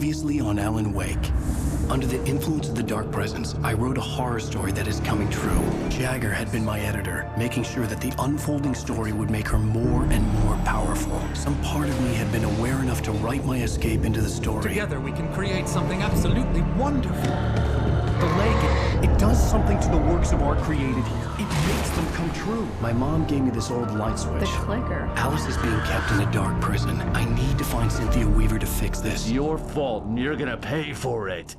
Previously on Alan Wake. Under the influence of the dark presence, I wrote a horror story that is coming true. Jagger had been my editor, making sure that the unfolding story would make her more and more powerful. Some part of me had been aware enough to write my escape into the story. Together we can create something absolutely wonderful. The lake, It does something to the works of art created here. It makes them come true. My mom gave me this old light switch. The clicker. Alice is being kept in a dark prison. I need to find Cynthia Weaver to fix this. It's your fault, and you're gonna pay for it.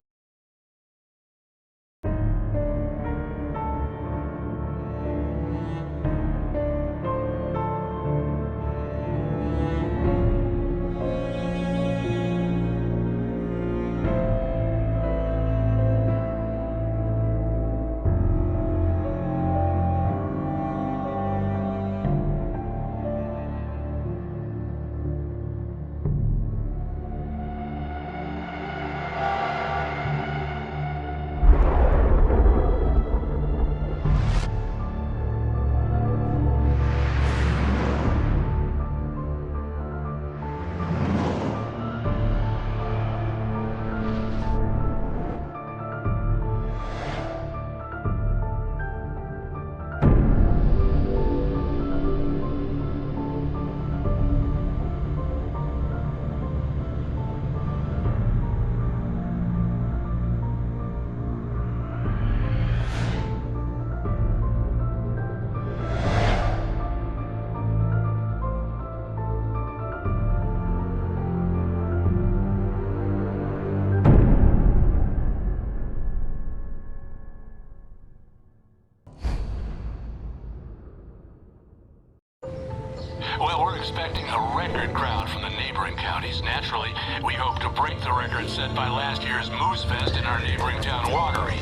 Well, we're expecting a record crowd from the neighboring counties. Naturally, we hope to break the record set by last year's Moose Fest in our neighboring town, Watery.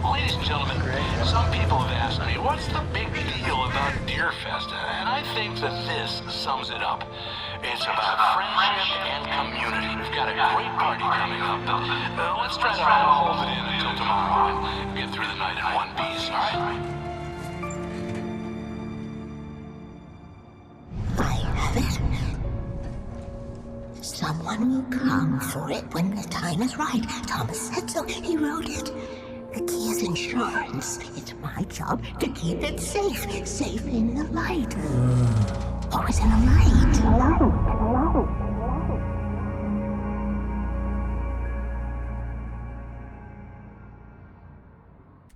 Ladies and gentlemen, some people have asked me, what's the big deal about Deer Fest? And I think that this sums it up. It's about friendship and community. We've got a great party coming up, but let's try to hold it in until tomorrow and get through the night in one piece, all right? Someone will come for it when the time is right. Thomas said so. He wrote it. The key is insurance. It's my job to keep it safe. Safe in the light. Always in the light.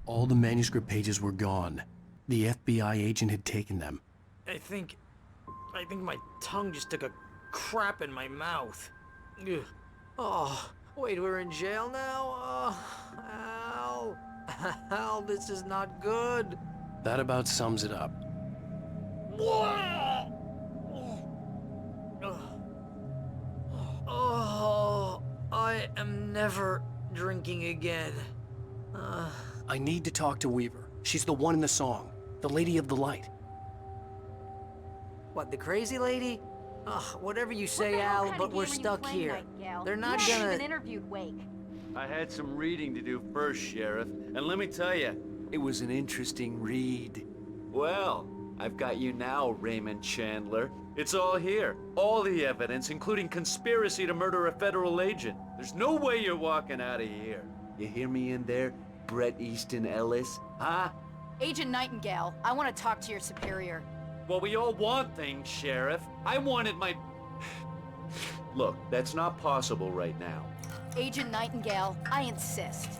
All the manuscript pages were gone. The FBI agent had taken them. I think my tongue just took a crap in my mouth. Ugh. Oh, wait, we're in jail now? Oh, Al, this is not good. That about sums it up. Oh, I am never drinking again. I need to talk to Weaver. She's the one in the song. The Lady of the Light. What, the crazy lady? Ugh, whatever you say, Al, but we're stuck here. They're not gonna... even interviewed Wake. I had some reading to do first, Sheriff, and let me tell you, it was an interesting read. Well, I've got you now, Raymond Chandler. It's all here. All the evidence, including conspiracy to murder a federal agent. There's no way you're walking out of here. You hear me in there, Bret Easton Ellis? Huh? Agent Nightingale, I want to talk to your superior. Well, we all want things, Sheriff. I wanted my... Look, that's not possible right now. Agent Nightingale, I insist.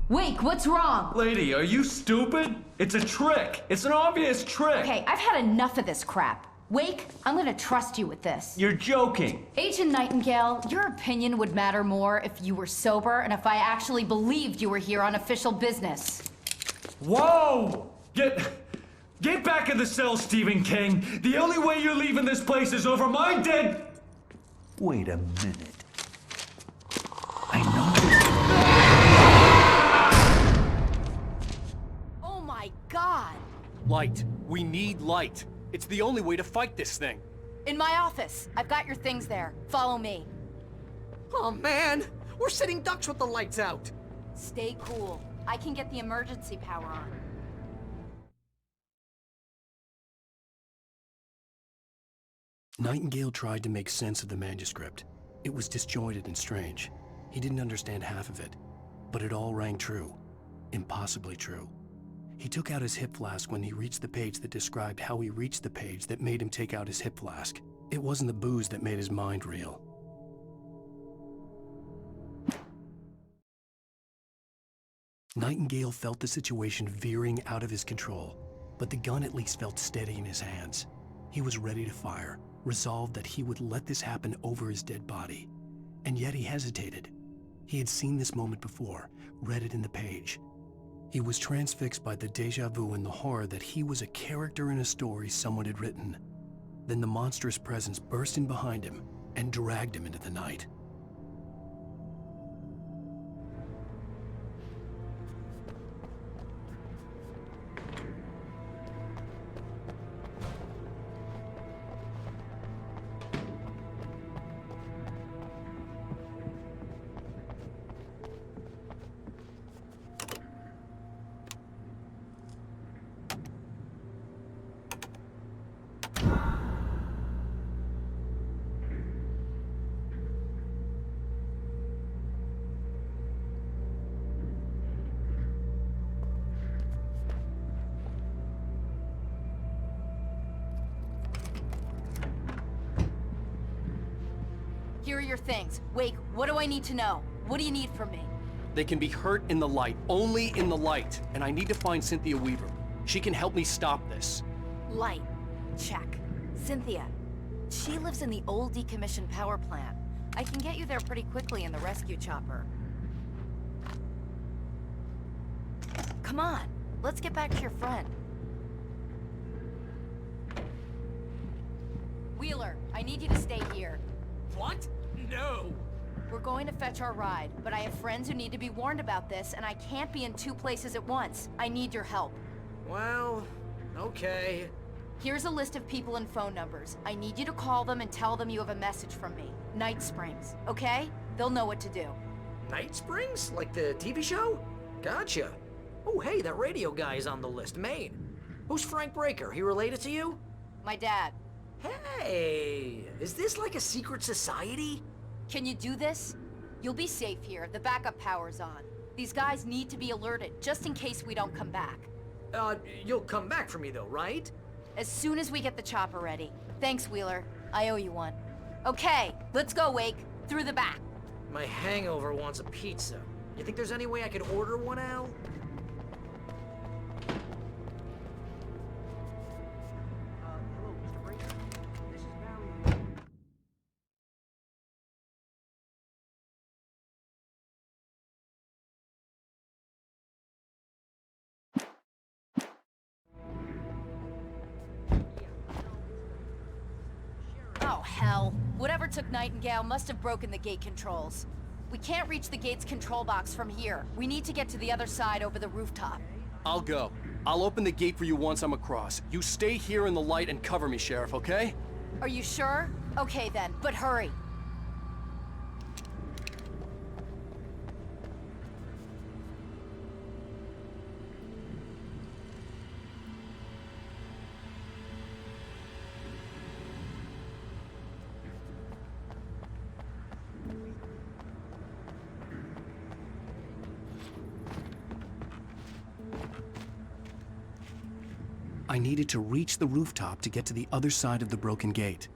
Wake, what's wrong? Lady, are you stupid? It's a trick. It's an obvious trick. Okay, I've had enough of this crap. Wake, I'm gonna trust you with this. You're joking. Agent Nightingale, your opinion would matter more if you were sober and if I actually believed you were here on official business. Whoa! Get back in the cell, Stephen King. The only way you're leaving this place is over my dead... Wait a minute. Oh my God! Light. We need light. It's the only way to fight this thing. In my office. I've got your things there. Follow me. Oh, man! We're sitting ducks with the lights out! Stay cool. I can get the emergency power on. Nightingale tried to make sense of the manuscript. It was disjointed and strange. He didn't understand half of it, but it all rang true. Impossibly true. He took out his hip flask when he reached the page that described how he reached the page that made him take out his hip flask. It wasn't the booze that made his mind reel. Nightingale felt the situation veering out of his control, but the gun at least felt steady in his hands. He was ready to fire, resolved that he would let this happen over his dead body. And yet he hesitated. He had seen this moment before, read it in the page. He was transfixed by the déjà vu and the horror that he was a character in a story someone had written. Then the monstrous presence burst in behind him and dragged him into the night. Here are your things. Wake, what do I need to know? What do you need from me? They can be hurt in the light, only in the light. And I need to find Cynthia Weaver. She can help me stop this. Light. Check. Cynthia. She lives in the old decommissioned power plant. I can get you there pretty quickly in the rescue chopper. Come on, let's get back to your friend. Wheeler, I need you to stay here. What? No! We're going to fetch our ride, but I have friends who need to be warned about this, and I can't be in two places at once. I need your help. Well, okay. Here's a list of people and phone numbers. I need you to call them and tell them you have a message from me. Night Springs, okay? They'll know what to do. Night Springs? Like the TV show? Gotcha. Oh, hey, that radio guy is on the list, Maine. Who's Frank Breaker? He related to you? My dad. Hey, is this like a secret society? Can you do this? You'll be safe here. The backup power's on. These guys need to be alerted, just in case we don't come back. You'll come back for me though, right? As soon as we get the chopper ready. Thanks, Wheeler. I owe you one. Okay, let's go, Wake. Through the back. My hangover wants a pizza. You think there's any way I could order one, Al? Hello, Mr. Breaker. This is Barry. Oh, hell. Whatever took Nightingale must have broken the gate controls. We can't reach the gate's control box from here. We need to get to the other side over the rooftop. I'll go. I'll open the gate for you once I'm across. You stay here in the light and cover me, Sheriff, okay? Are you sure? Okay then, but hurry. I needed to reach the rooftop to get to the other side of the broken gate.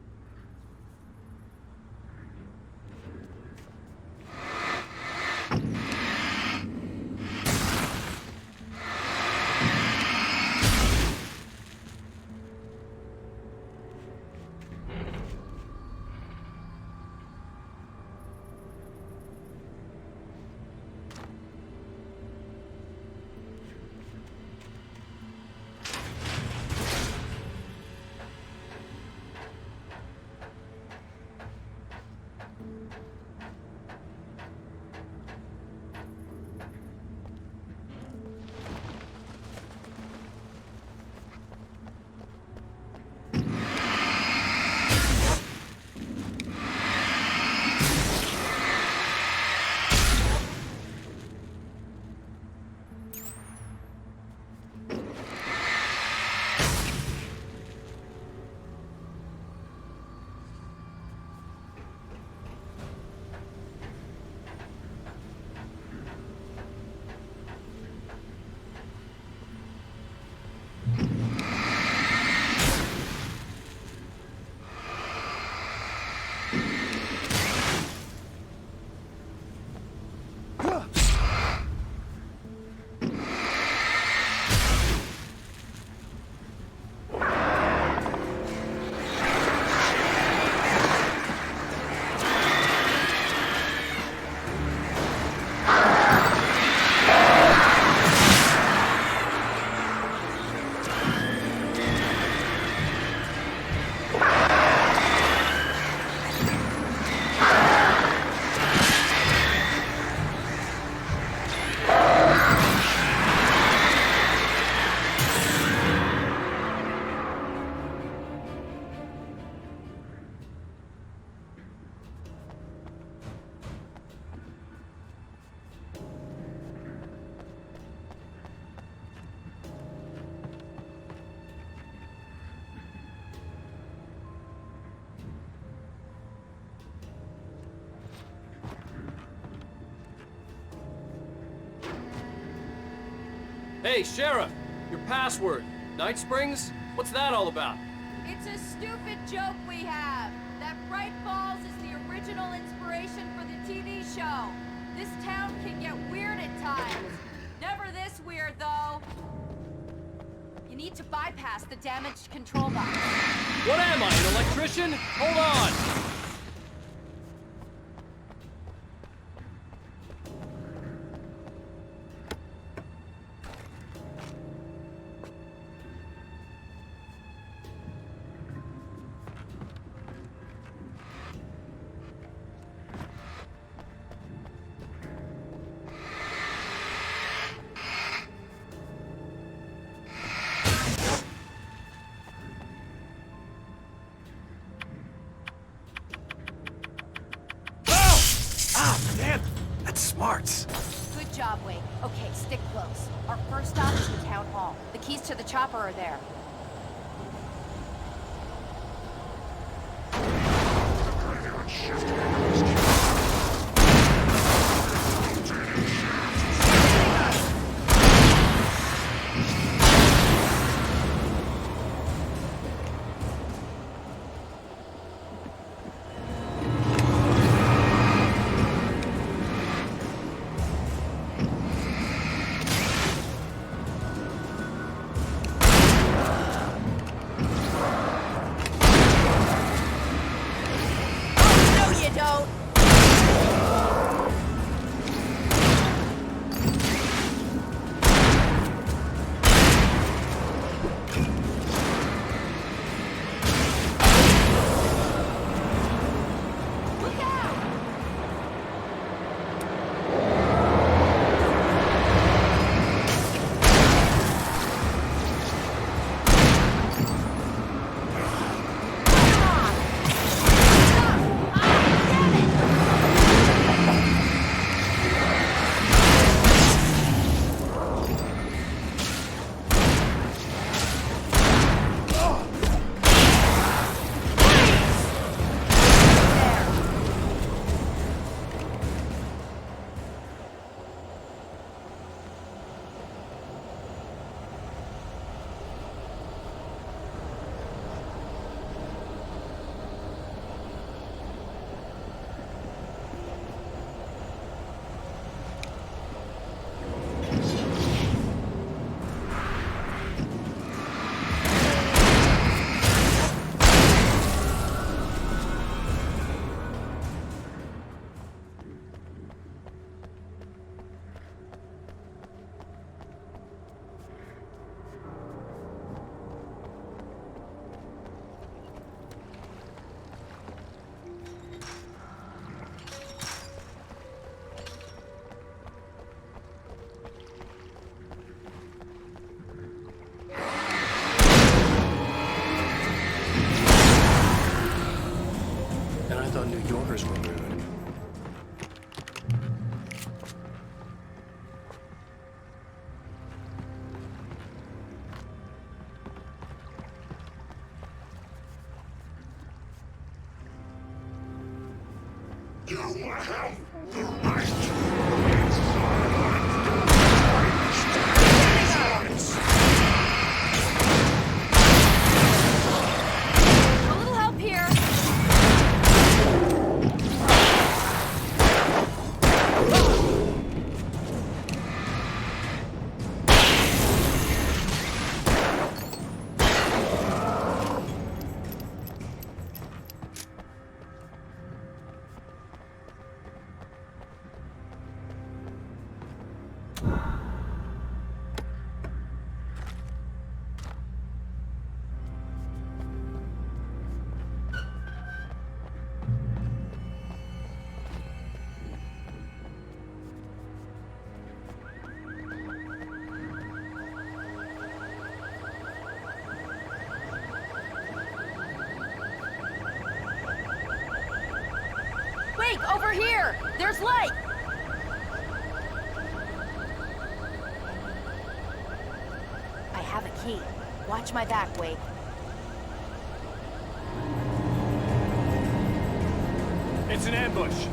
Hey, Sheriff! Your password. Night Springs? What's that all about? It's a stupid joke we have. That Bright Falls is the original inspiration for the TV show. This town can get weird at times. Never this weird, though. You need to bypass the damaged control box. What am I, an electrician? Hold on! Smarts. Good job, Wake. Okay, stick close. Our first stop is the town hall. The keys to the chopper are there. New Yorkers were rude. A little help here. Wake, over here! There's light! I have a key. Watch my back, Wake. It's an ambush.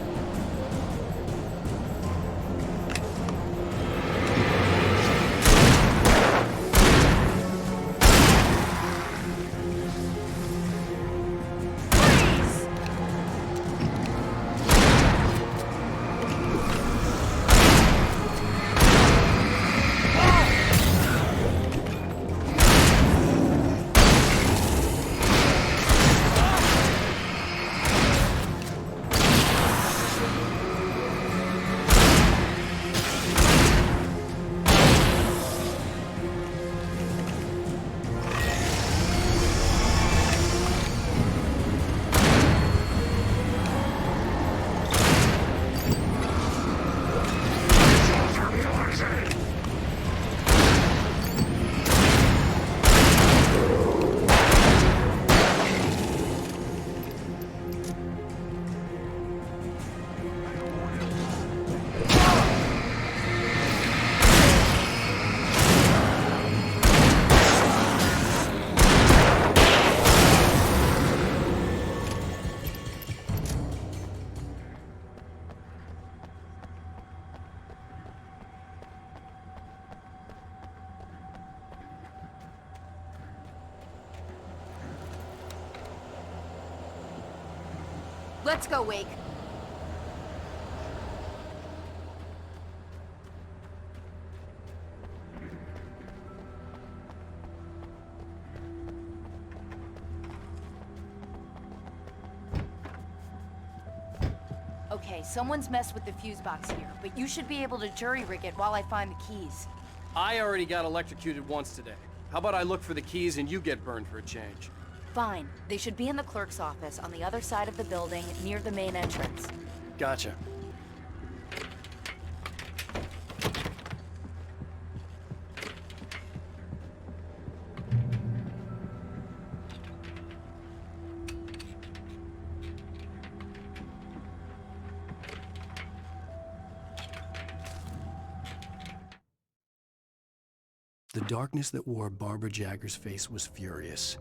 Let's go, Wake. Okay, someone's messed with the fuse box here, but you should be able to jury-rig it while I find the keys. I already got electrocuted once today. How about I look for the keys and you get burned for a change? Fine. They should be in the clerk's office on the other side of the building, near the main entrance. Gotcha. The darkness that wore Barbara Jagger's face was furious.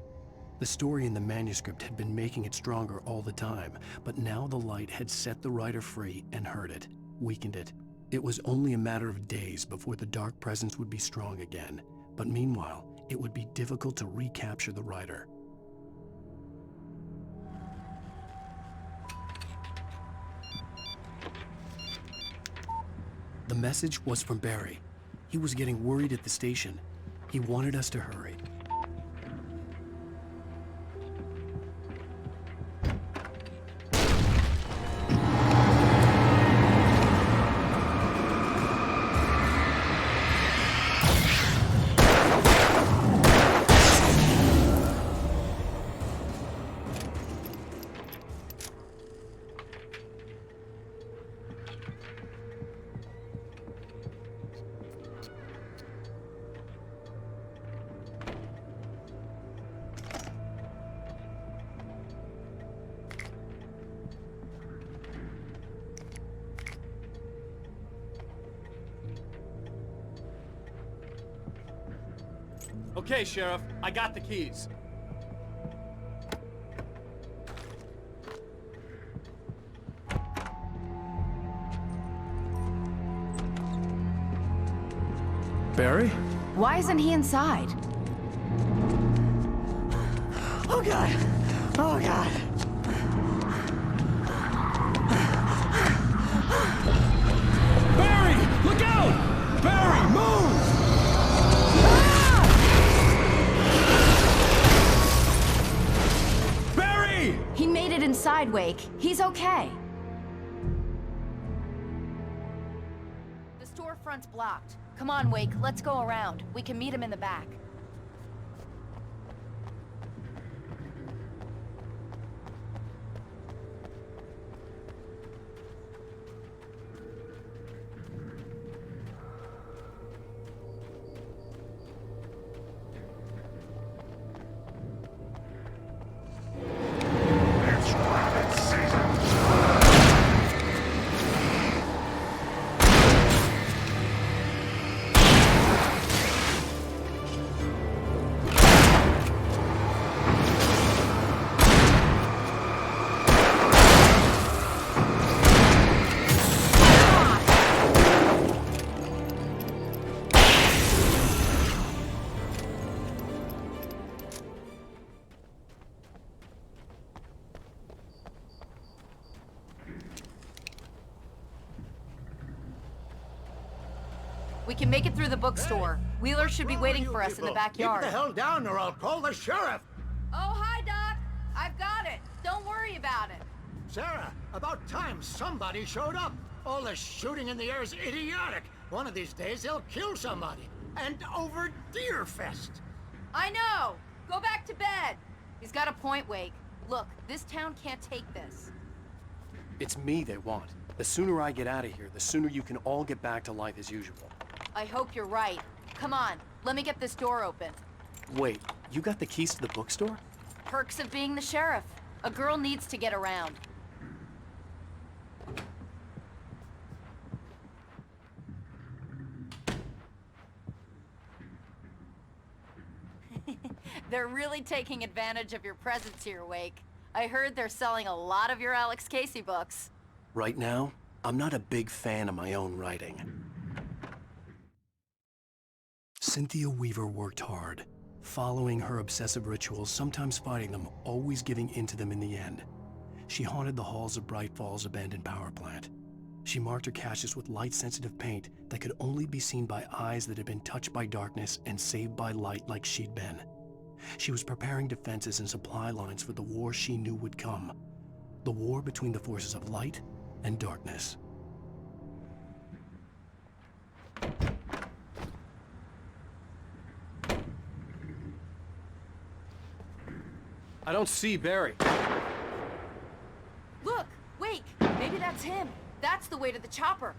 The story in the manuscript had been making it stronger all the time, but now the light had set the writer free and hurt it, weakened it. It was only a matter of days before the dark presence would be strong again, but meanwhile, it would be difficult to recapture the writer. The message was from Barry. He was getting worried at the station. He wanted us to hurry. Okay, Sheriff, I got the keys. Barry? Why isn't he inside? Oh God! Oh God! Barry! Look out! Barry, move! Barry! He made it inside, Wake. He's okay. The storefront's blocked. Come on, Wake. Let's go around. We can meet him in the back. We can make it through the bookstore. Wheeler should be waiting for us in the backyard. Keep the hell down or I'll call the sheriff. Oh, hi, Doc. I've got it. Don't worry about it. Sarah, about time somebody showed up. All this shooting in the air is idiotic. One of these days they'll kill somebody. And over Deerfest. I know. Go back to bed. He's got a point, Wake. Look, this town can't take this. It's me they want. The sooner I get out of here, the sooner you can all get back to life as usual. I hope you're right. Come on, let me get this door open. Wait, you got the keys to the bookstore? Perks of being the sheriff. A girl needs to get around. They're really taking advantage of your presence here, Wake. I heard they're selling a lot of your Alex Casey books. Right now, I'm not a big fan of my own writing. Cynthia Weaver worked hard, following her obsessive rituals, sometimes fighting them, always giving in to them in the end. she haunted the halls of Bright Falls abandoned power plant. She marked her caches with light-sensitive paint that could only be seen by eyes that had been touched by darkness and saved by light like she'd been. She was preparing defenses and supply lines for the war she knew would come. The war between the forces of light and darkness. I don't see Barry. Look! Wake! Maybe that's him. That's the way to the chopper.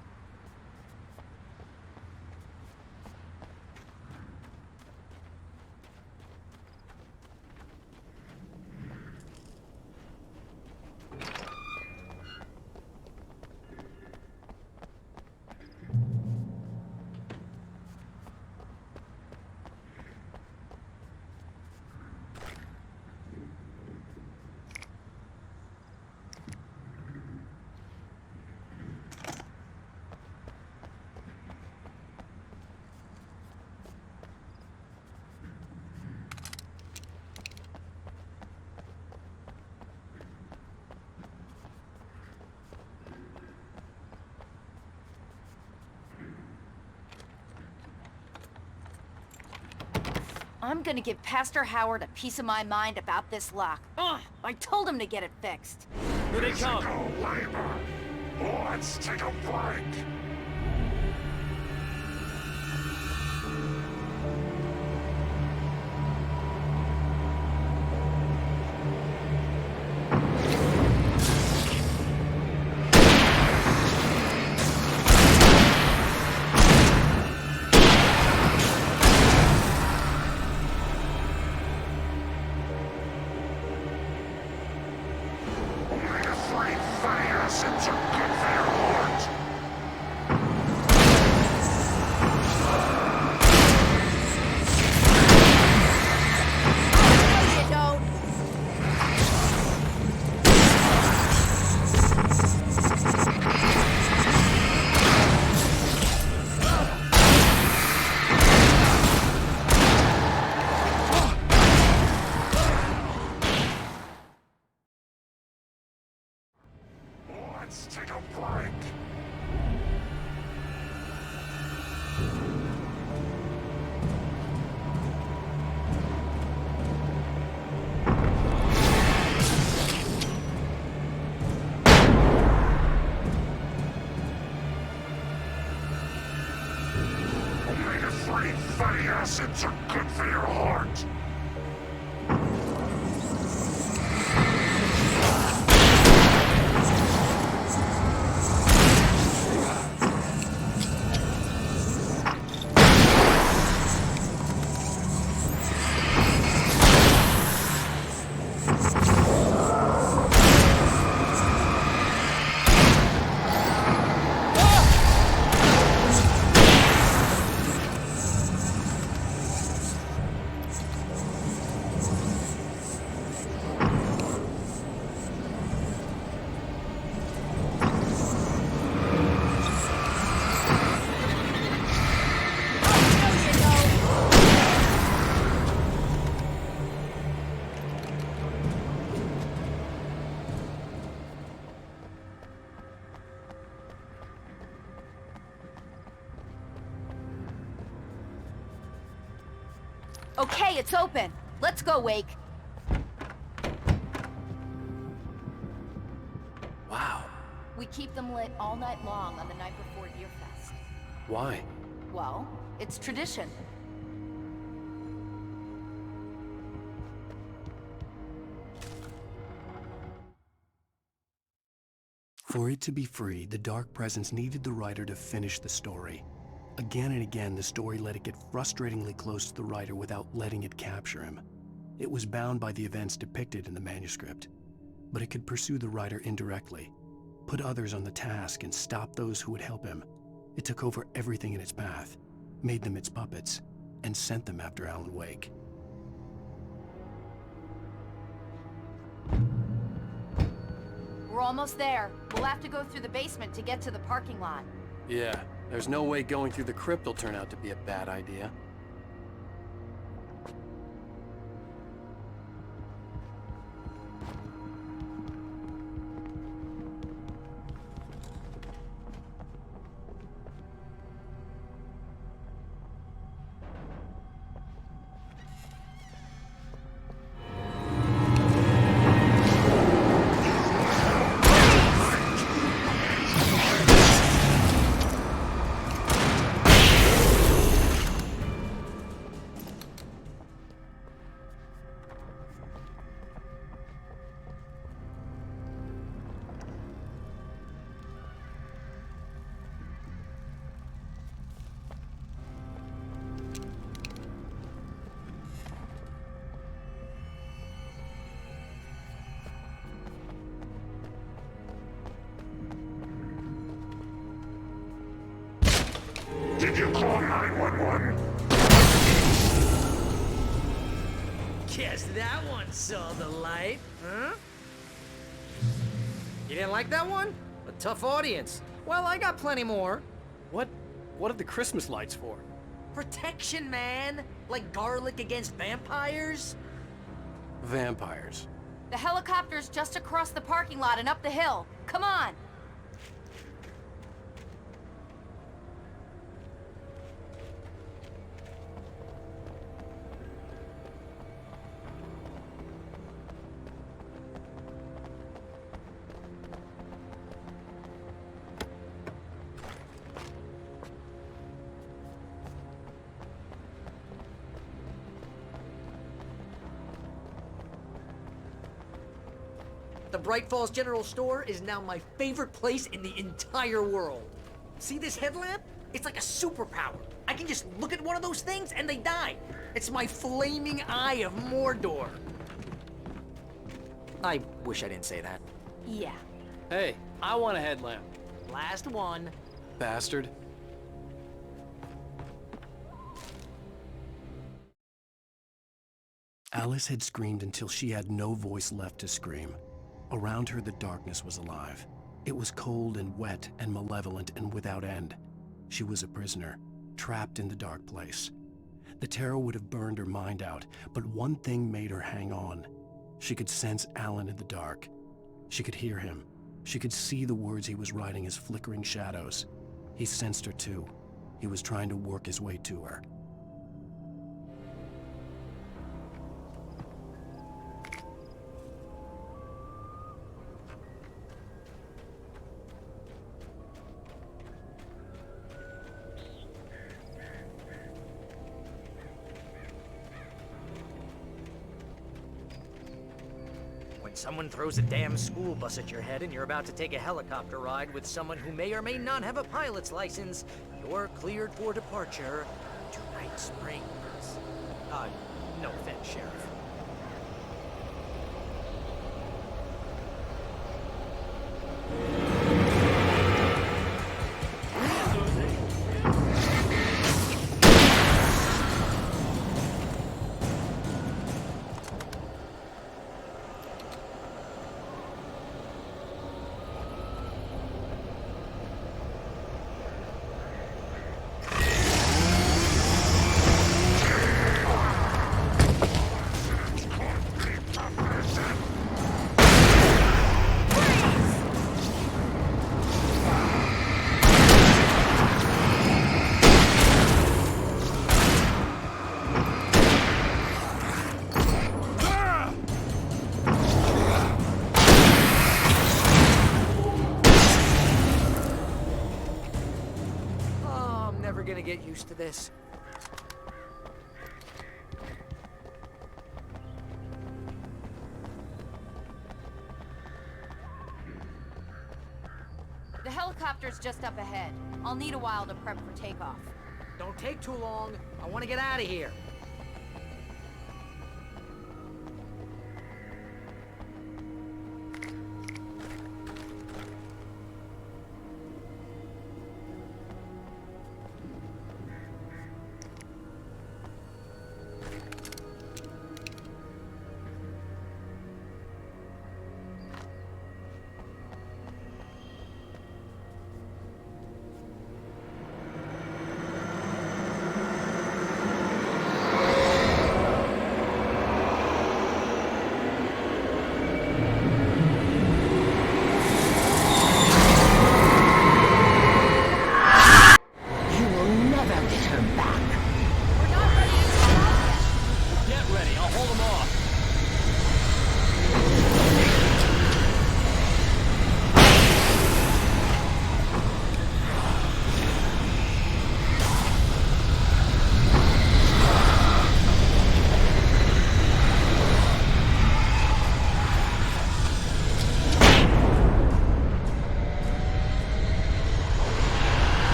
I'm gonna give Pastor Howard a piece of my mind about this lock. Ugh, I told him to get it fixed. Here they come. Labor. Let's take a break. Let's take a break. Omega-3 fatty acids are good for your heart. Okay, it's open. Let's go, Wake. Wow. We keep them lit all night long on the night before Deerfest. Why? Well, it's tradition. For it to be free, the Dark Presence needed the writer to finish the story. Again and again, the story let it get frustratingly close to the writer without letting it capture him. It was bound by the events depicted in the manuscript, but it could pursue the writer indirectly, put others on the task and stop those who would help him. It took over everything in its path, made them its puppets, and sent them after Alan Wake. We're almost there. We'll have to go through the basement to get to the parking lot. Yeah, there's no way going through the crypt will turn out to be a bad idea. you call 911? Guess that one saw the light, huh? You didn't like that one? A tough audience. Well, I got plenty more. What are the Christmas lights for? Protection, man. Like garlic against vampires. Vampires. The helicopter's just across the parking lot and up the hill. Come on! The Bright Falls General Store is now my favorite place in the entire world. See this headlamp? It's like a superpower. I can just look at one of those things and they die. It's my flaming eye of Mordor. I wish I didn't say that. Yeah. Hey, I want a headlamp. Last one. Bastard. Alice had screamed until she had no voice left to scream. Around her, the darkness was alive. It was cold and wet and malevolent and without end. She was a prisoner, trapped in the dark place. The terror would have burned her mind out, but one thing made her hang on. She could sense Alan in the dark. She could hear him. She could see the words he was writing as flickering shadows. He sensed her too. He was trying to work his way to her. When someone throws a damn school bus at your head and you're about to take a helicopter ride with someone who may or may not have a pilot's license, you're cleared for departure to Night Springs. No offense, Sheriff. Get used to this. The helicopter's just up ahead. I'll need a while to prep for takeoff. Don't take too long. I want to get out of here.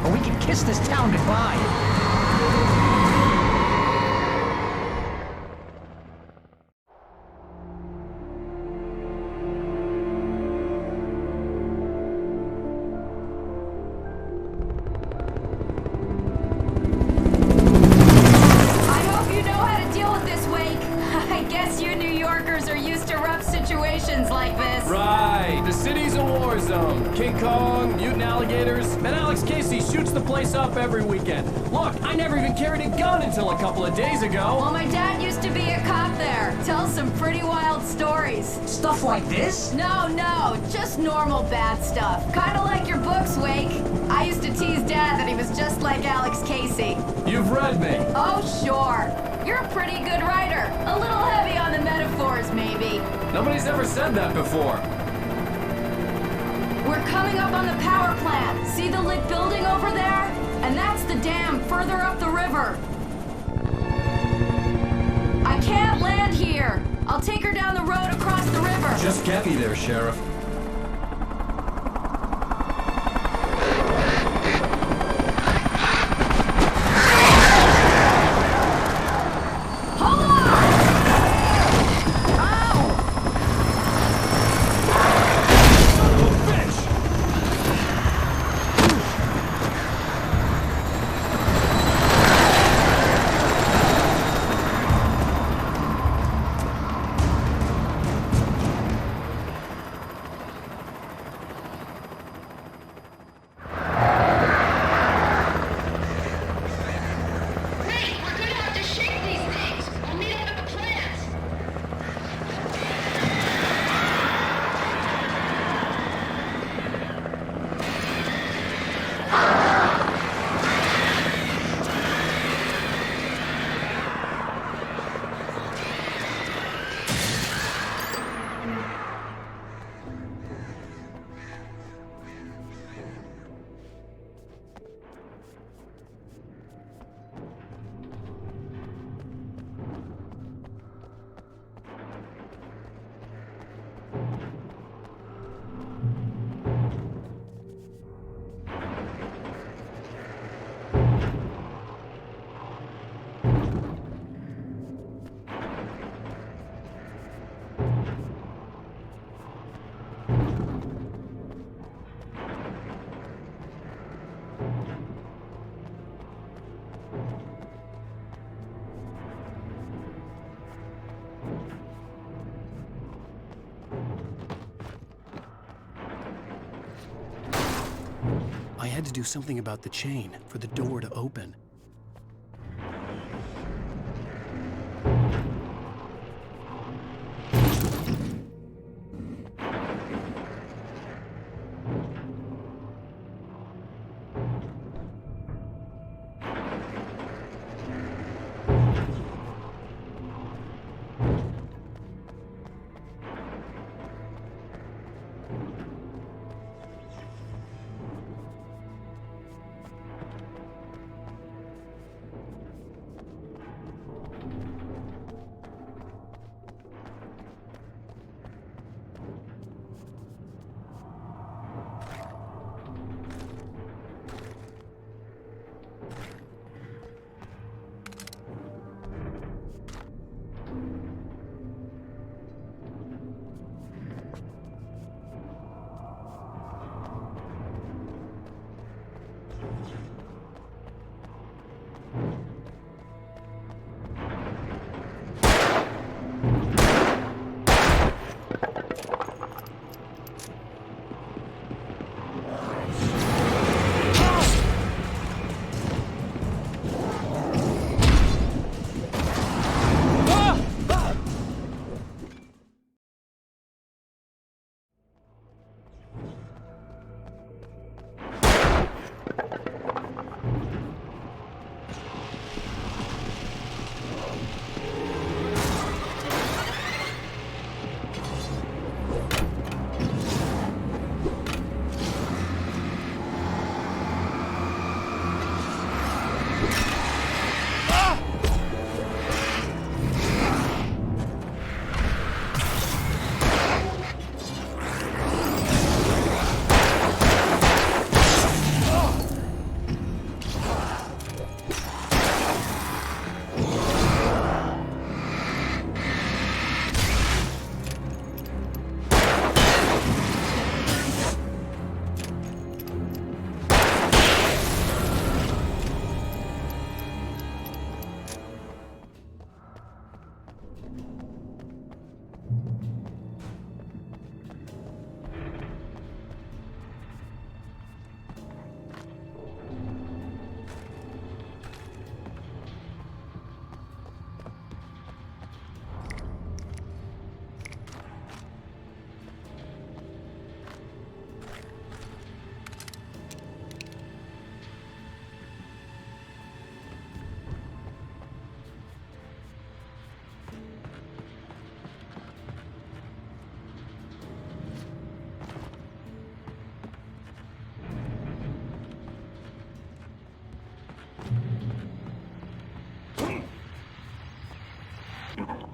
or we can kiss this town goodbye. Like this. Right, the city's a war zone. King Kong, mutant alligators, and Alex Casey shoots the place up every weekend. Look, I never even carried a gun until a couple of days ago. Well, my dad used to be a cop there. Tells some pretty wild stories. Stuff like this? No, just normal bad stuff. Kinda like your books, Wake. I used to tease Dad that he was just like Alex Casey. You've read me. Oh, sure. You're a pretty good writer. A little heavy on the metaphors, maybe. Nobody's ever said that before. We're coming up on the power plant. See the lit building over there? And that's the dam further up the river. I can't land here. I'll take her down the road across the river. Just get me there, Sheriff. I had to do something about the chain for the door to open.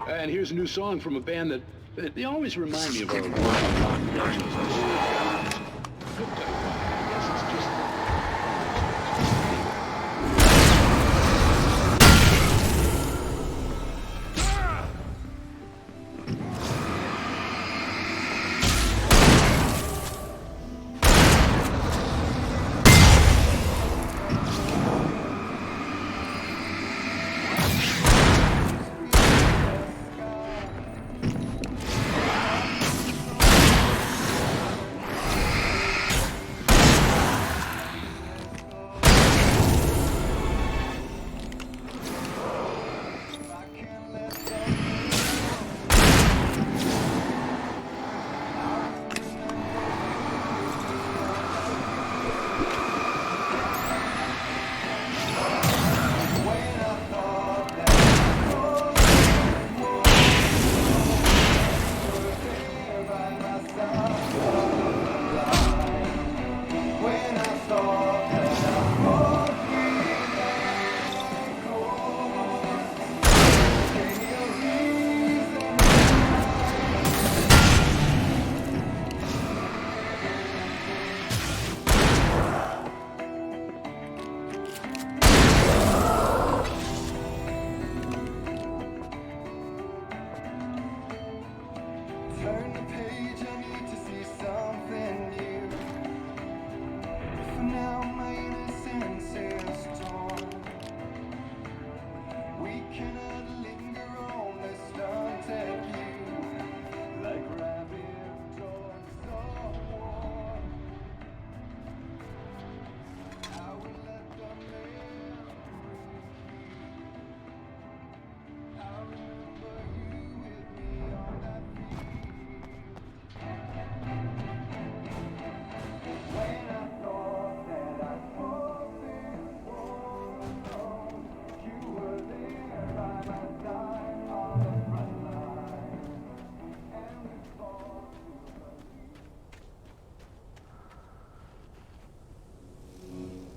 And here's a new song from a band that they always remind me of our rock legends. Good guy. I guess it's just...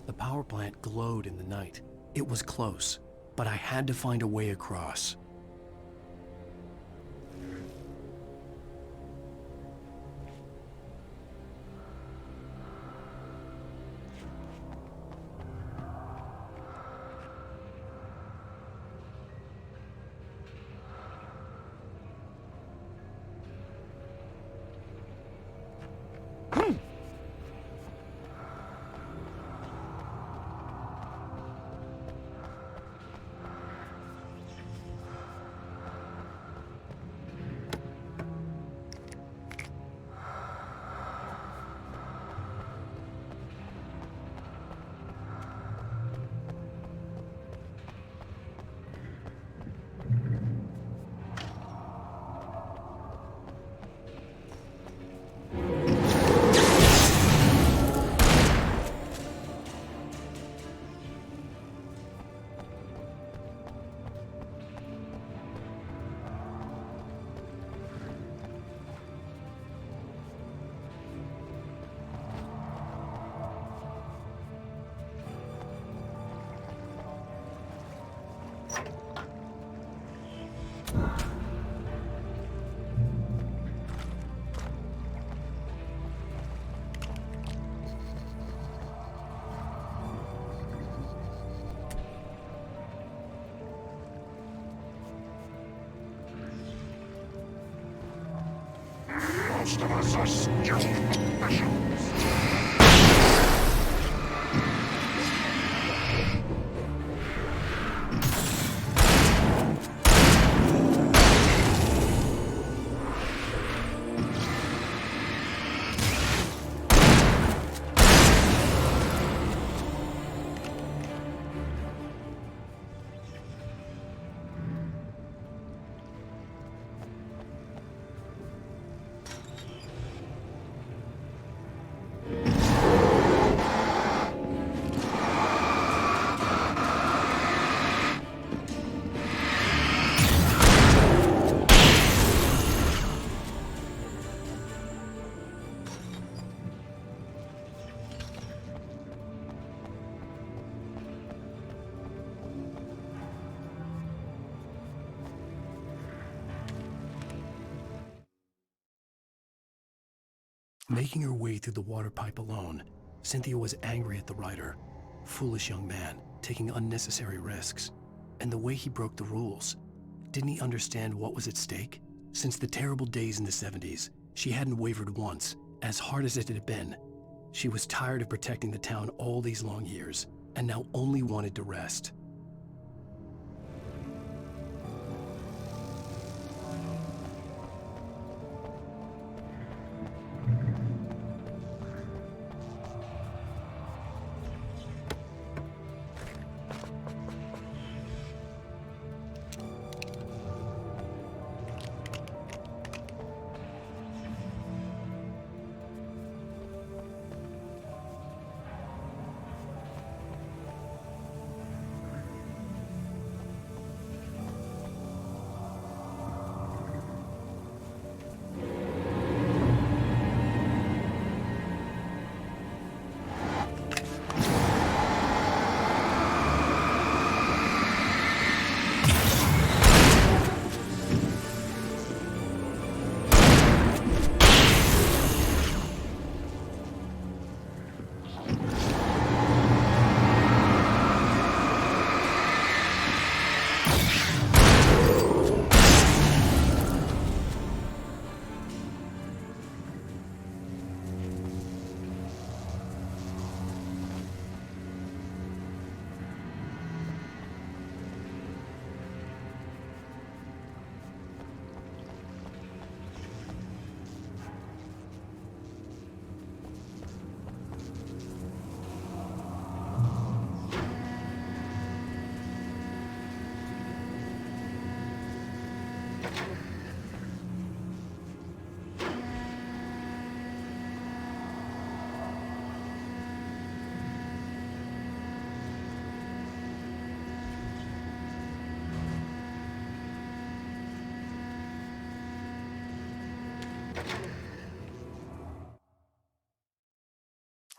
The power plant glowed in the night. It was close, but I had to find a way across. Most of us are skilled professionals. Making her way through the water pipe alone, Cynthia was angry at the writer. Foolish young man, taking unnecessary risks. And the way he broke the rules. Didn't he understand what was at stake? Since the terrible days in the 70s, she hadn't wavered once, as hard as it had been. She was tired of protecting the town all these long years, and now only wanted to rest.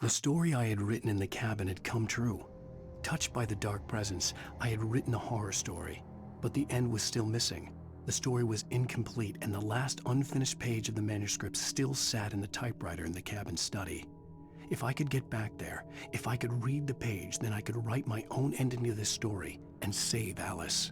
The story I had written in the cabin had come true. Touched by the dark presence, I had written a horror story, but the end was still missing. The story was incomplete, and the last unfinished page of the manuscript still sat in the typewriter in the cabin study. If I could get back there, if I could read the page, then I could write my own ending to this story and save Alice.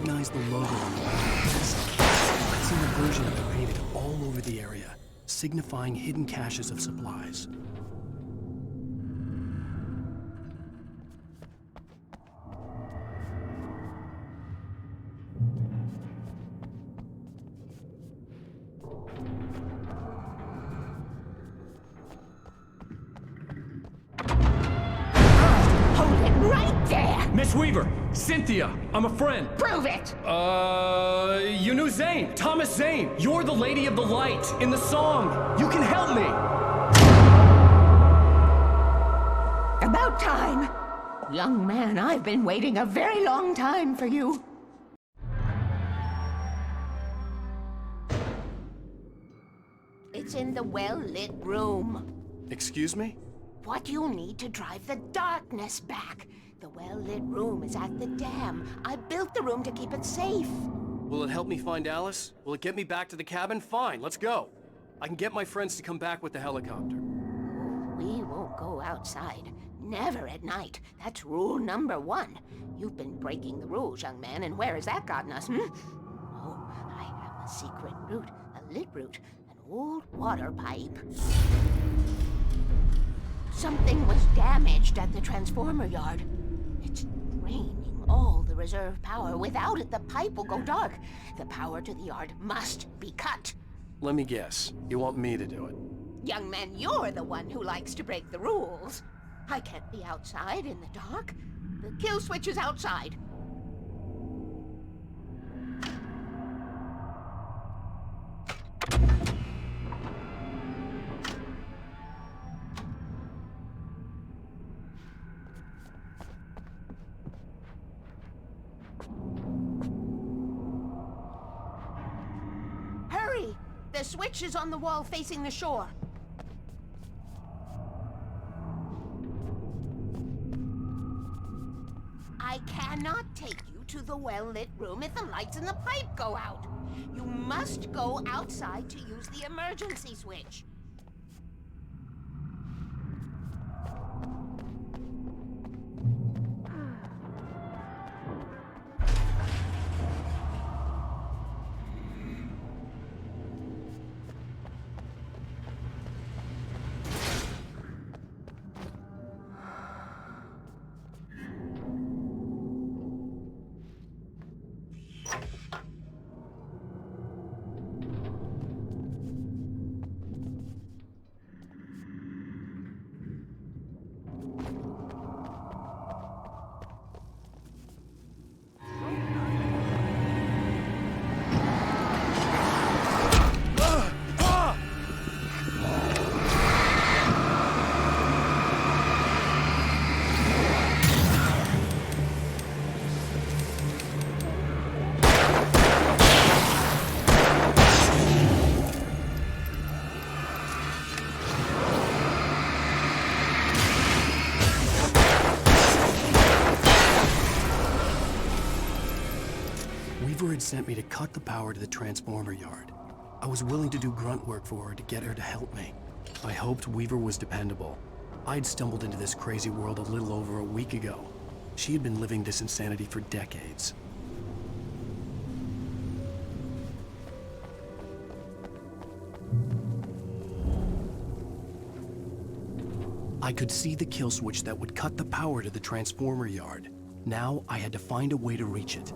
recognized the logo on the wall. I'd seen a version of it painted all over the area, signifying hidden caches of supplies. Hold it right there! Miss Weaver, Cynthia, I'm a friend. Prove it! You knew Zane, Thomas Zane. You're the Lady of the Light in the song. You can help me. About time! Young man, I've been waiting a very long time for you. It's in the well-lit room. Excuse me? What you need to drive the darkness back. The well-lit room is at the dam. I built the room to keep it safe. Will it help me find Alice? Will it get me back to the cabin? Fine, let's go. I can get my friends to come back with the helicopter. We won't go outside. Never at night. That's rule number 1. You've been breaking the rules, young man, and where has that gotten us, Oh, I have a secret route, a lit route, an old water pipe. Something was damaged at the transformer yard. It's draining all the reserve power. Without it, the pipe will go dark. The power to the yard must be cut. Let me guess. You want me to do it? Young man, you're the one who likes to break the rules. I can't be outside in the dark. The kill switch is outside. Hurry! The switch is on the wall facing the shore. I cannot take you to the well-lit room if the lights in the pipe go out. You must go outside to use the emergency switch. Weaver had sent me to cut the power to the transformer yard. I was willing to do grunt work for her to get her to help me. I hoped Weaver was dependable. I'd stumbled into this crazy world a little over a week ago. She had been living this insanity for decades. I could see the kill switch that would cut the power to the transformer yard. Now I had to find a way to reach it.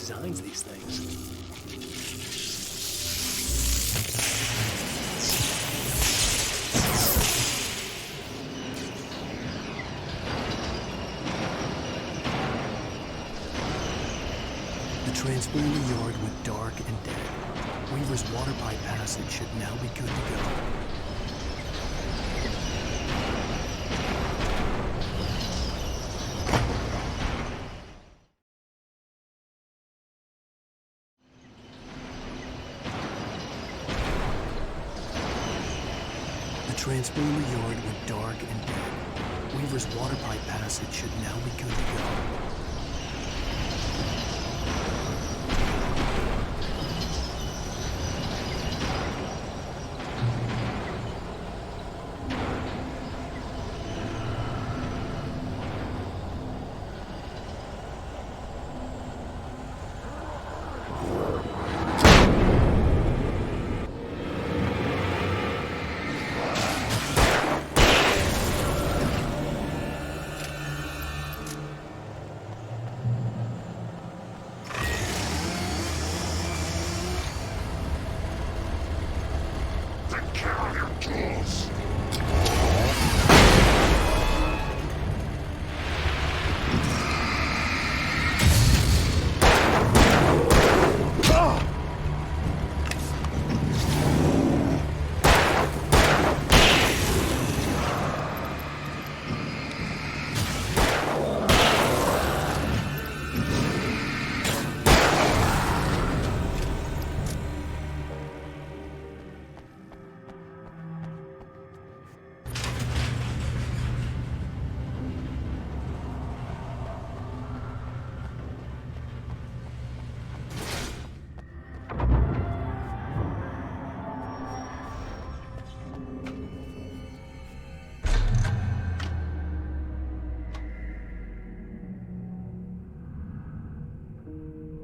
designs these things? The transponder yard went dark and dead. Weaver's water pipe passage should now be good to go. The transponder yard went dark and dead. Weaver's water pipe passage should now be good to go.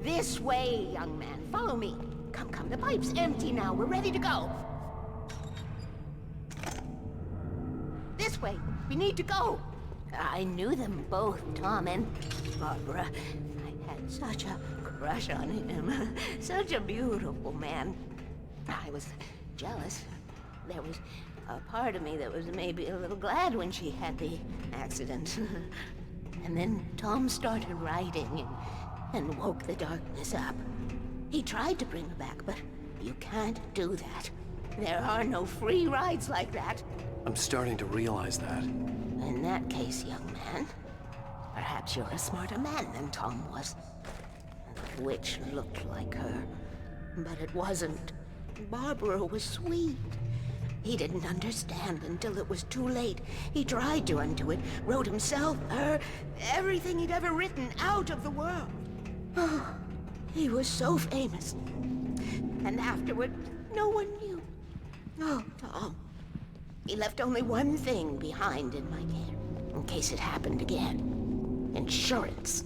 This way, young man. Follow me. Come, come. The pipe's empty now. We're ready to go. This way. We need to go. I knew them both, Tom and Barbara. I had such a crush on him. Such a beautiful man. I was jealous. There was a part of me that was maybe a little glad when she had the accident. And then Tom started writing and woke the darkness up. He tried to bring her back, but you can't do that. There are no free rides like that. I'm starting to realize that. In that case, young man, perhaps you're a smarter man than Tom was. The witch looked like her, but it wasn't. Barbara was sweet. He didn't understand until it was too late. He tried to undo it, wrote himself, her, everything he'd ever written out of the world. Oh, he was so famous. And afterward, no one knew. Oh, Tom. He left only one thing behind in my care, in case it happened again. Insurance.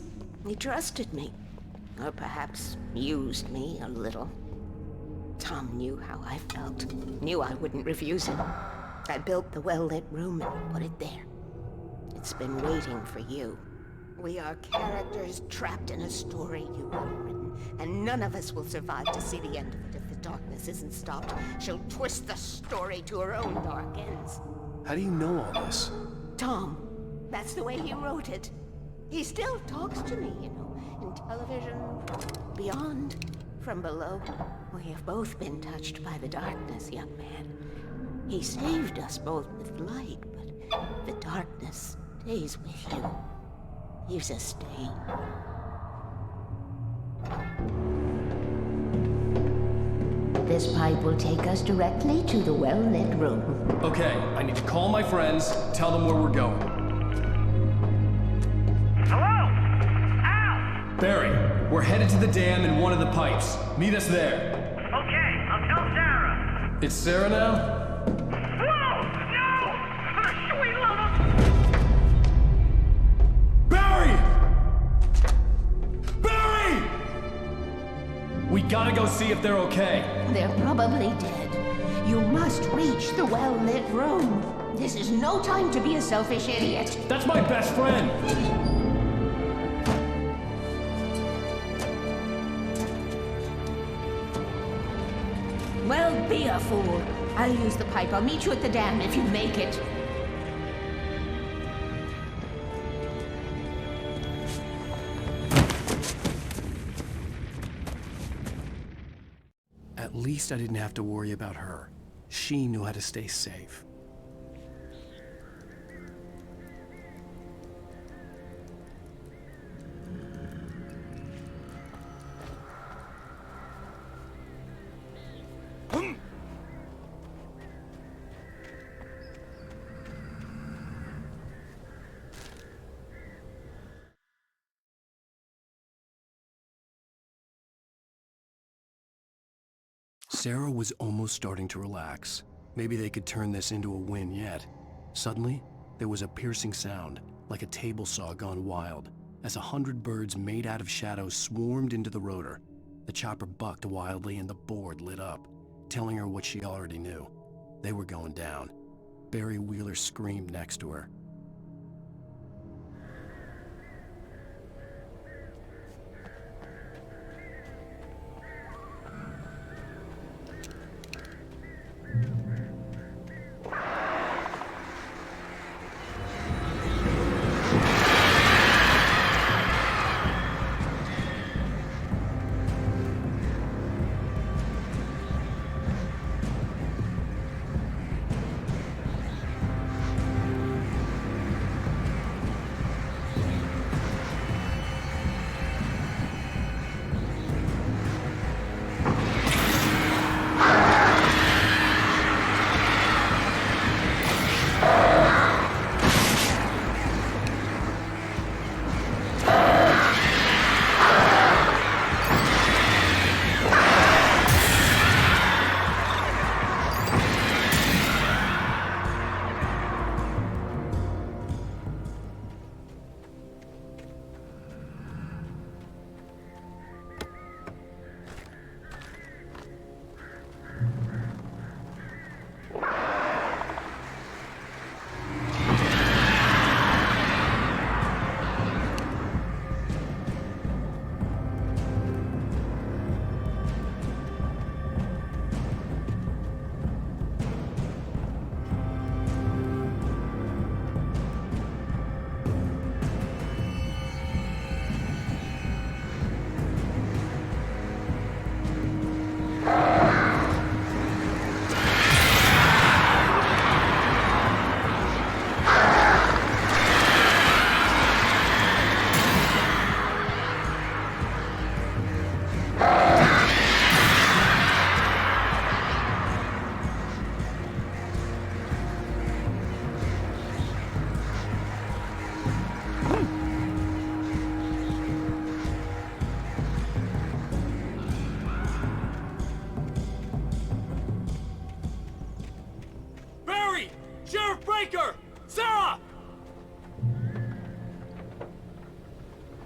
He trusted me. Or perhaps used me a little. Tom knew how I felt. Knew I wouldn't refuse him. I built the well-lit room and put it there. It's been waiting for you. We are characters trapped in a story you have written, and none of us will survive to see the end of it if the darkness isn't stopped. She'll twist the story to her own dark ends. How do you know all this? Tom, that's the way he wrote it. He still talks to me, you know, in television, beyond, from below. We have both been touched by the darkness, young man. He saved us both with light, but the darkness stays with you. Leaves a stain. This pipe will take us directly to the well-lit room. Okay, I need to call my friends, tell them where we're going. Hello? Al! Barry, we're headed to the dam in one of the pipes. Meet us there. Okay, I'll tell Sarah. It's Sarah now? Whoa! No! Sweet love! Barry! Barry! We gotta go see if they're okay. They're probably dead. You must reach the well-lit room. This is no time to be a selfish idiot. That's my best friend! Well, be a fool. I'll use the pipe. I'll meet you at the dam if you make it. At least I didn't have to worry about her. She knew how to stay safe. Sarah was almost starting to relax. Maybe they could turn this into a win yet. Suddenly, there was a piercing sound, like a table saw gone wild, as 100 birds made out of shadows swarmed into the rotor. The chopper bucked wildly and the board lit up, telling her what she already knew. They were going down. Barry Wheeler screamed next to her.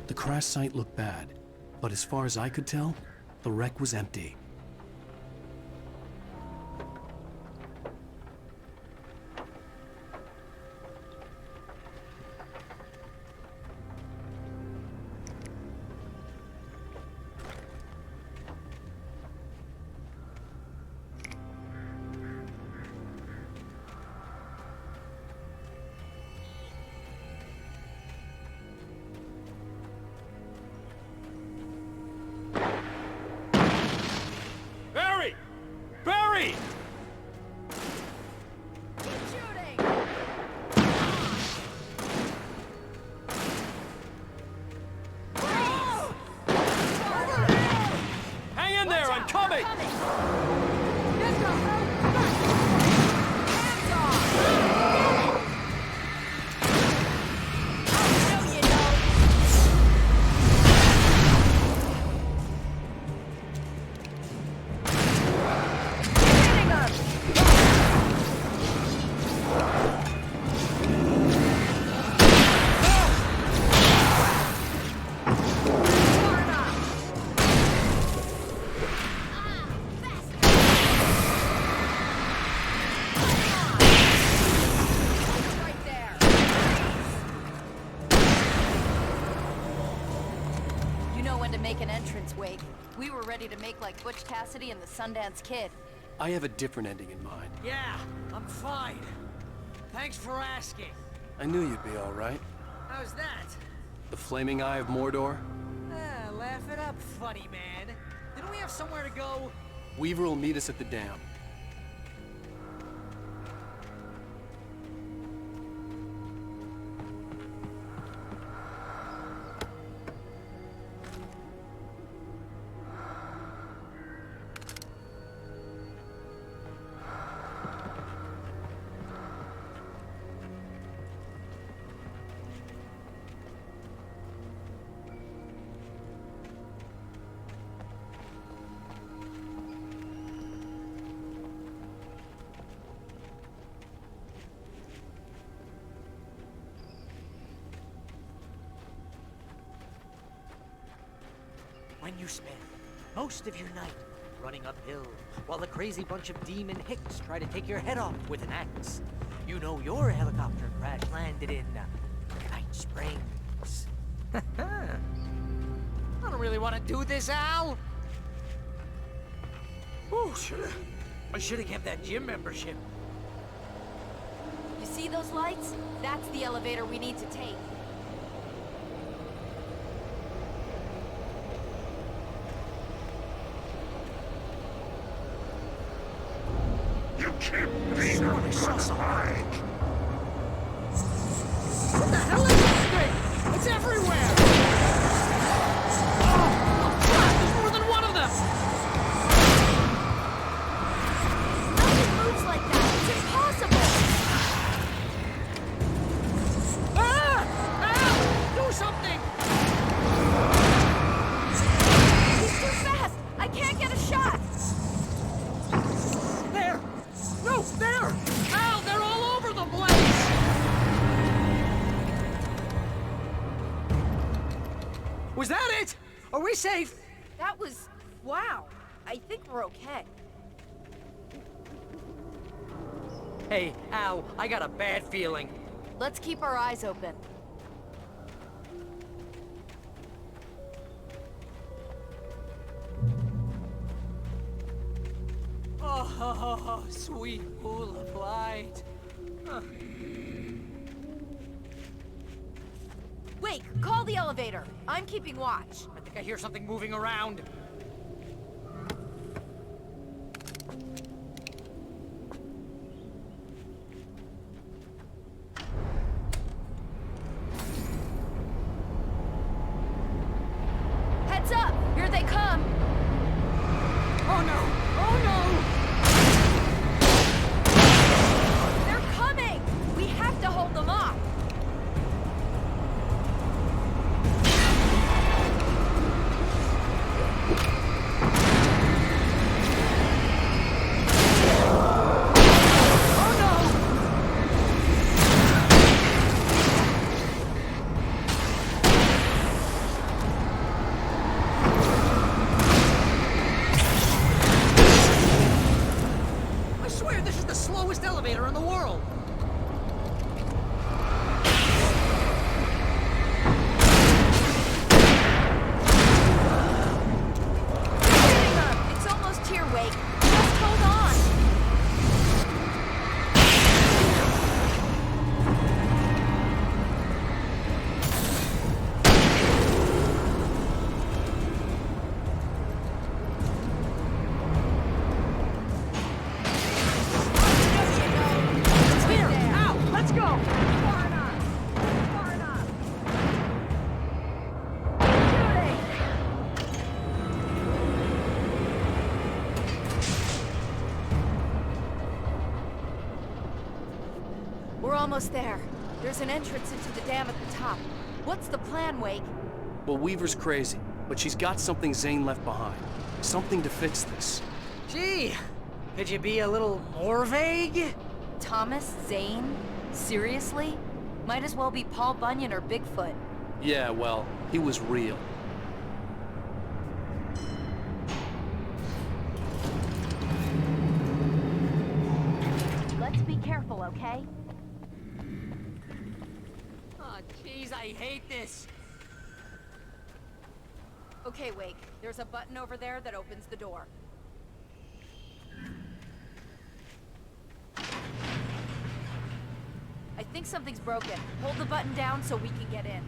The crash site looked bad, but as far as I could tell, the wreck was empty. Make an entrance, Wake. We were ready to make like Butch Cassidy and the Sundance Kid. I have a different ending in mind. Yeah, I'm fine. Thanks for asking. I knew you'd be all right. How's that? The Flaming Eye of Mordor? Laugh it up, funny man. Didn't we have somewhere to go? Weaver will meet us at the dam. When you spend most of your night running uphill while a crazy bunch of demon hicks try to take your head off with an axe, you know your helicopter crash landed in Night Springs. I don't really want to do this, Al. Ooh, I should have kept that gym membership. You see those lights? That's the elevator we need to take. You keep being a Mike. What the hell is this thing? It's everywhere! Oh, crap! There's more than one of them! Nothing moves like that. It's impossible. Ah! Al! Do something! He's too fast. I can't get a shot. There! No, there! Al, they're all over the place! Was that it? Are we safe? That was... wow. I think we're okay. Hey, Al, I got a bad feeling. Let's keep our eyes open. Oh, sweet pool of light. Wake, call the elevator. I'm keeping watch. I think I hear something moving around. Heads up! Here they come! Oh no! Oh no! They're coming! We have to hold them off! I swear this is the slowest elevator in the world! Getting up! It's almost here, Wake. Just hold on! It's here! Al, let's go! Far enough! Far enough! Shooting! We're almost there. There's an entrance into the dam at the top. What's the plan, Wake? Well, Weaver's crazy, but she's got something Zane left behind. Something to fix this. Gee, could you be a little more vague? Thomas Zane? Seriously? Might as well be Paul Bunyan or Bigfoot. Yeah, well, he was real. Let's be careful, okay? Oh, jeez, I hate this. Okay, Wake. There's a button over there that opens the door. think something's broken. Hold the button down so we can get in.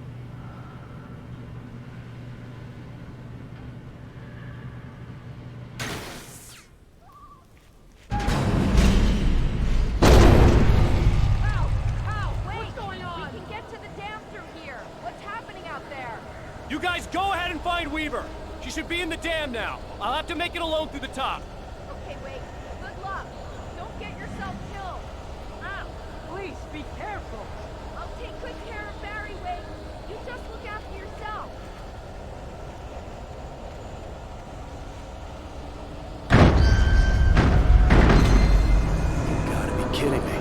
You guys go ahead and find Weaver. She should be in the dam now. I'll have to make it alone through the top. Okay, wait. Good luck. Don't get yourself killed. Ow! Please, be careful. I'll take good care of Barry, Wade. You just look after yourself. You gotta be kidding me.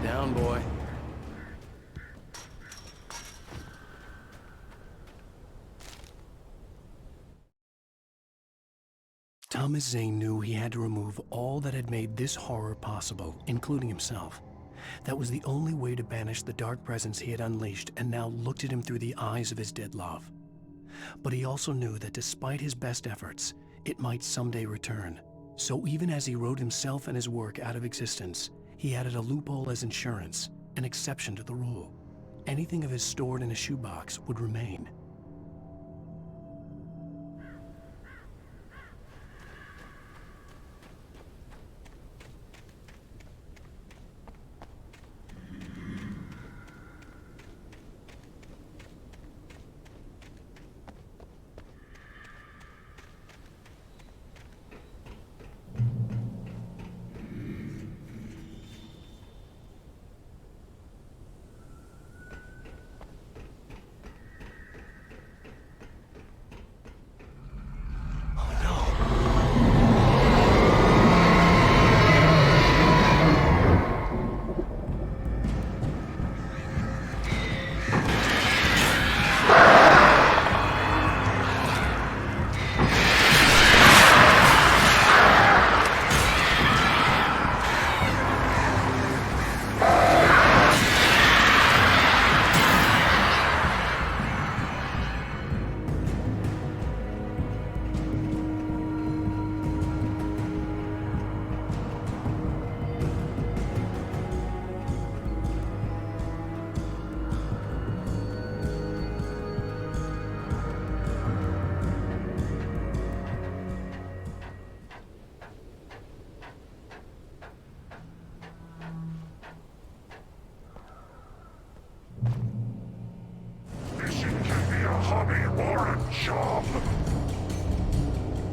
Down, boy. Thomas Zane knew he had to remove all that had made this horror possible, including himself. That was the only way to banish the dark presence he had unleashed and now looked at him through the eyes of his dead love. But he also knew that despite his best efforts, it might someday return. So even as he wrote himself and his work out of existence, he added a loophole as insurance, an exception to the rule. Anything of his stored in a shoebox would remain.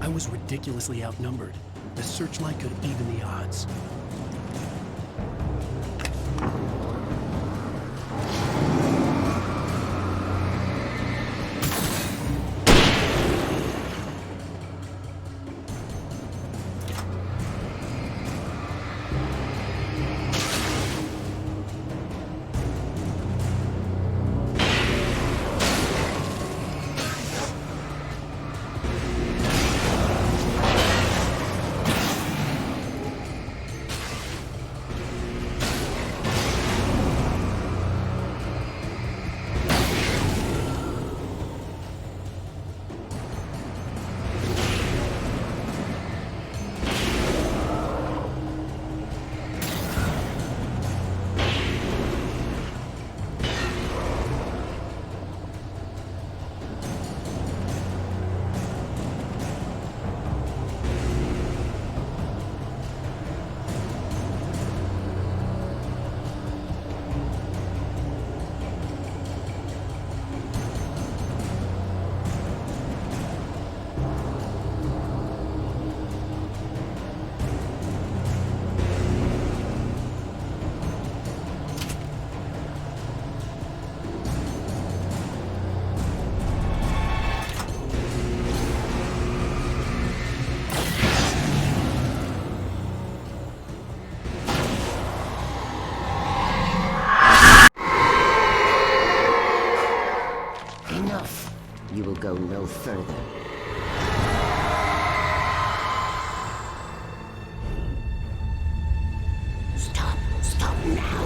I was ridiculously outnumbered. The searchlight could even the odds. go no further. Stop now.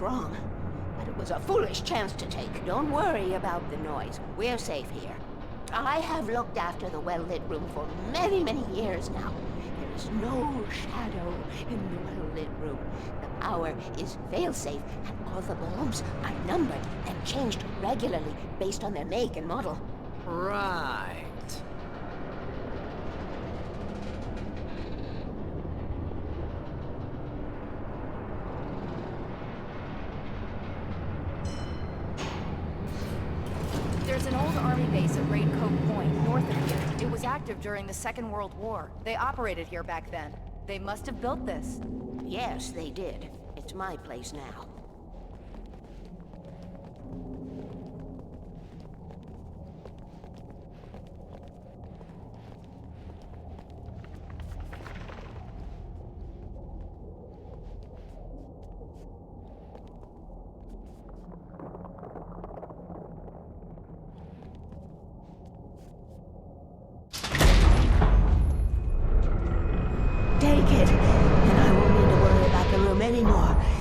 Wrong. But it was a foolish chance to take. Don't worry about the noise. We're safe here. I have looked after the well-lit room for many, many years now. There is no shadow in the well-lit room. The power is fail-safe, and all the bulbs are numbered and changed regularly based on their make and model. Right. There's an old army base at Raid Cove Point, north of here. It was active during the Second World War. They operated here back then. They must have built this. Yes, they did. It's my place now.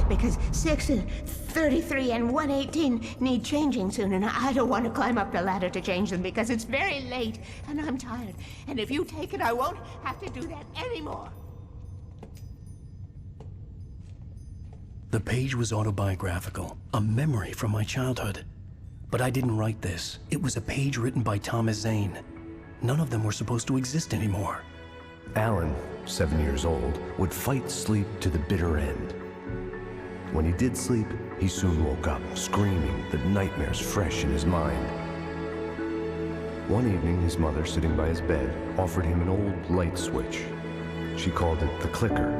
Because 6 and 33 and 118 need changing soon, and I don't want to climb up the ladder to change them because it's very late and I'm tired. And if you take it, I won't have to do that anymore. The page was autobiographical, a memory from my childhood. But I didn't write this. It was a page written by Thomas Zane. None of them were supposed to exist anymore. Alan, 7 years old, would fight sleep to the bitter end. When he did sleep, he soon woke up, screaming, the nightmares fresh in his mind. One evening, his mother, sitting by his bed, offered him an old light switch. She called it the clicker,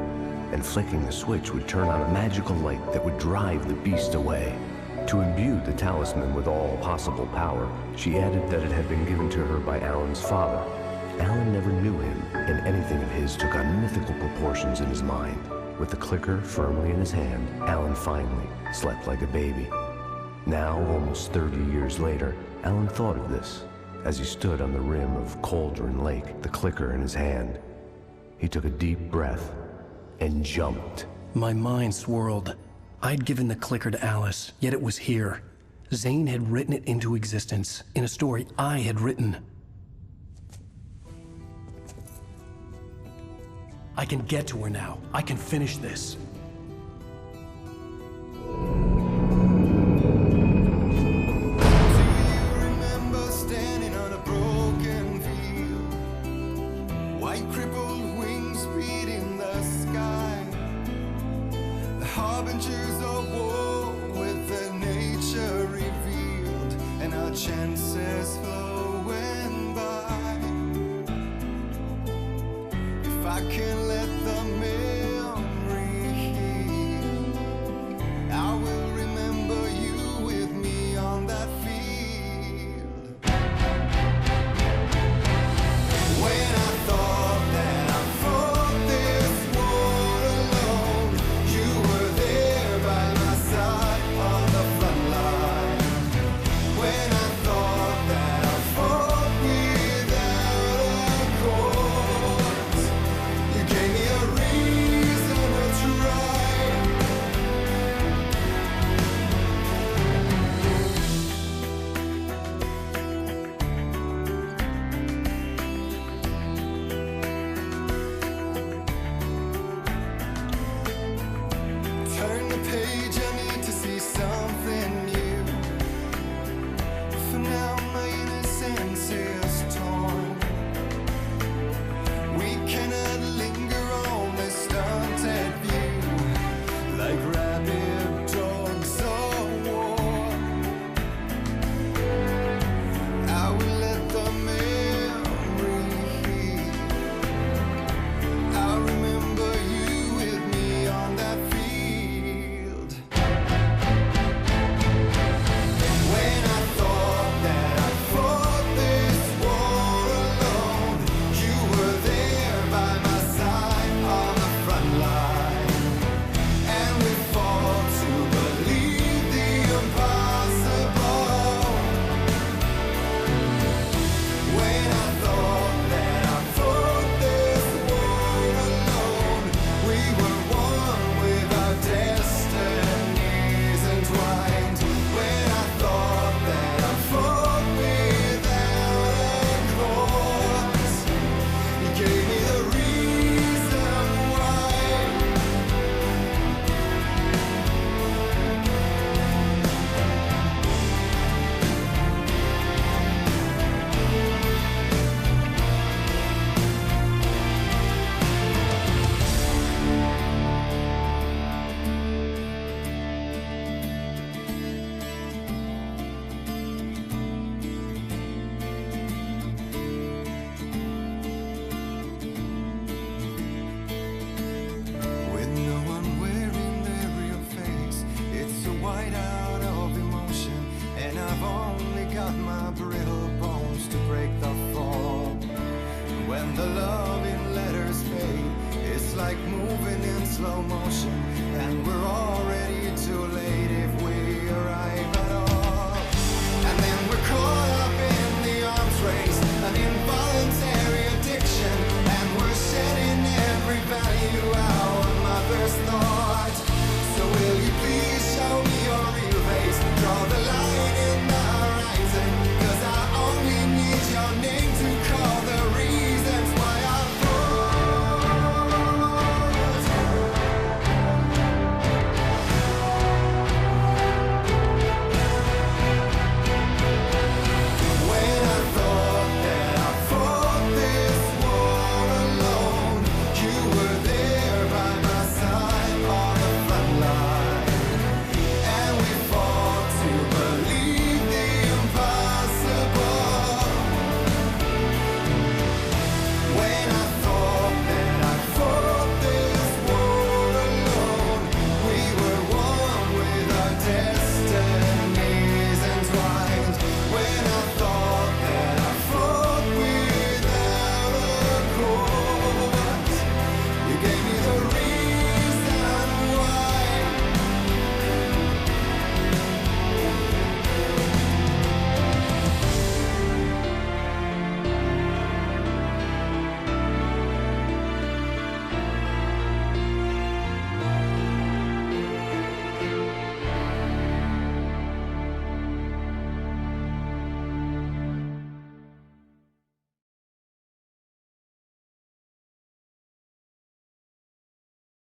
and flicking the switch would turn on a magical light that would drive the beast away. To imbue the talisman with all possible power, she added that it had been given to her by Alan's father. Alan never knew him, and anything of his took on mythical proportions in his mind. With the clicker firmly in his hand, Alan finally slept like a baby. Now, almost 30 years later, Alan thought of this as he stood on the rim of Cauldron Lake, the clicker in his hand. He took a deep breath and jumped. My mind swirled. I'd given the clicker to Alice, yet it was here. Zane had written it into existence in a story I had written. I can get to her now. I can finish this. Remember standing on a broken field, white crippled wings beating the sky, the harbingers of war with their nature revealed, and our chances flow. brittle bones to break the fall. When the loving letters fade, it's like moving in slow motion, and we're already too late.